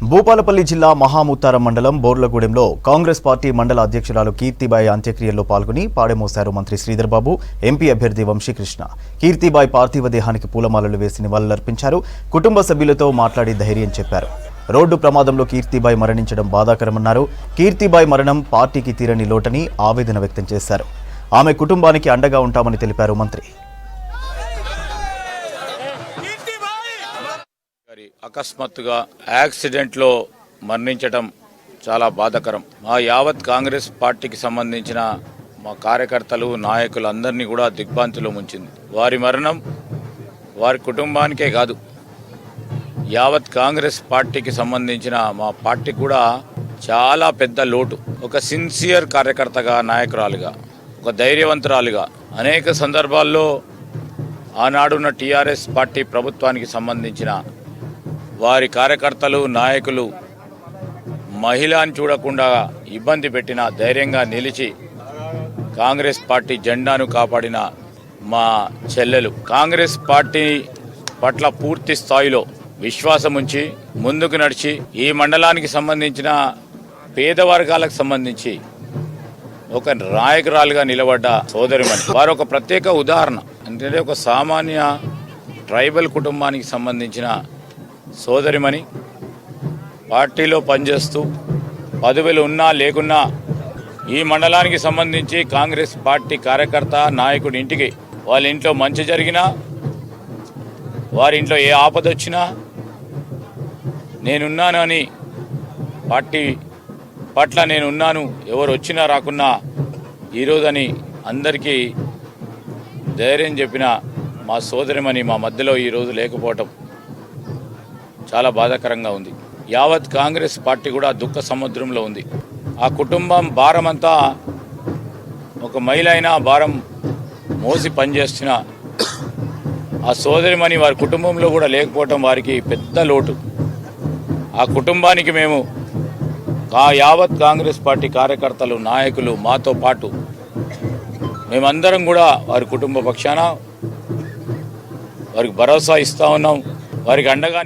భూపాలపల్లి జిల్లా మహాముత్తారం మండలం బోర్లగూడెంలో కాంగ్రెస్ పార్టీ మండల అధ్యక్షురాలు కీర్తిబాయి అంత్యక్రియల్లో పాల్గొని పాడెమోశారు మంత్రి శ్రీధర్ బాబు, ఎంపీ అభ్యర్థి వంశీకృష్ణ. కీర్తిబాయి పార్థివ దేహానికి పూలమాలలు వేసి నివాళులర్పించారు. కుటుంబ సభ్యులతో మాట్లాడి ధైర్యం చెప్పారు. రోడ్డు ప్రమాదంలో కీర్తిబాయి మరణించడం బాధాకరమన్నారు. కీర్తిబాయి మరణం పార్టీకి తీరని లోటని ఆవేదన వ్యక్తం చేశారు. ఆమె కుటుంబానికి అండగా ఉంటామని తెలిపారు మంత్రి. అకస్మాత్తుగా యాక్సిడెంట్లో మరణించడం చాలా బాధాకరం. మా యావత్ కాంగ్రెస్ పార్టీకి సంబంధించిన మా కార్యకర్తలు, నాయకులు అందరినీ కూడా దిగ్భ్రాంతిలో ముంచింది. వారి మరణం వారి కుటుంబానికే కాదు, యావత్ కాంగ్రెస్ పార్టీకి సంబంధించిన మా పార్టీ కూడా చాలా పెద్ద లోటు. ఒక సిన్సియర్ కార్యకర్తగా, నాయకురాలుగా, ఒక ధైర్యవంతురాలుగా అనేక సందర్భాల్లో ఆనాడున్న టీఆర్ఎస్ పార్టీ ప్రభుత్వానికి సంబంధించిన వారి కార్యకర్తలు, నాయకులు మహిళని చూడకుండా ఇబ్బంది పెట్టిన ధైర్యంగా నిలిచి కాంగ్రెస్ పార్టీ జెండాను కాపాడిన మా చెల్లెలు, కాంగ్రెస్ పార్టీ పట్ల పూర్తి స్థాయిలో విశ్వాసం ఉంచి ముందుకు నడిచి ఈ మండలానికి సంబంధించిన పేద వర్గాలకు సంబంధించి ఒక నాయకురాలుగా నిలబడ్డ సోదరిమణి. వారు ఒక ప్రత్యేక ఉదాహరణ. అంటే ఒక సామాన్య ట్రైబల్ కుటుంబానికి సంబంధించిన సోదరిమణి, పార్టీలో పనిచేస్తూ పదవులు ఉన్నా లేకున్నా ఈ మండలానికి సంబంధించి కాంగ్రెస్ పార్టీ కార్యకర్త, నాయకుడి ఇంటికి వాళ్ళ ఇంట్లో మంచి జరిగినా, వారి ఇంట్లో ఏ ఆపద వచ్చినా నేనున్నాను అని, పార్టీ పట్ల నేనున్నాను, ఎవరు వచ్చినా రాకున్నా ఈరోజని అందరికీ ధైర్యం చెప్పిన మా సోదరిమణి మా మధ్యలో ఈరోజు లేకపోవటం చాలా బాధాకరంగా ఉంది. యావత్ కాంగ్రెస్ పార్టీ కూడా దుఃఖ సముద్రంలో ఉంది. ఆ కుటుంబం భారం అంతా ఒక మహిళ అయినా భారం మోసి పనిచేస్తున్న ఆ సోదరిమణి వారి కుటుంబంలో కూడా లేకపోవటం వారికి పెద్ద లోటు. ఆ కుటుంబానికి మేము యావత్ కాంగ్రెస్ పార్టీ కార్యకర్తలు, నాయకులు మాతో పాటు మేమందరం కూడా వారి కుటుంబ పక్షాన వారికి భరోసా ఇస్తూ ఉన్నాం. వారికి అండగా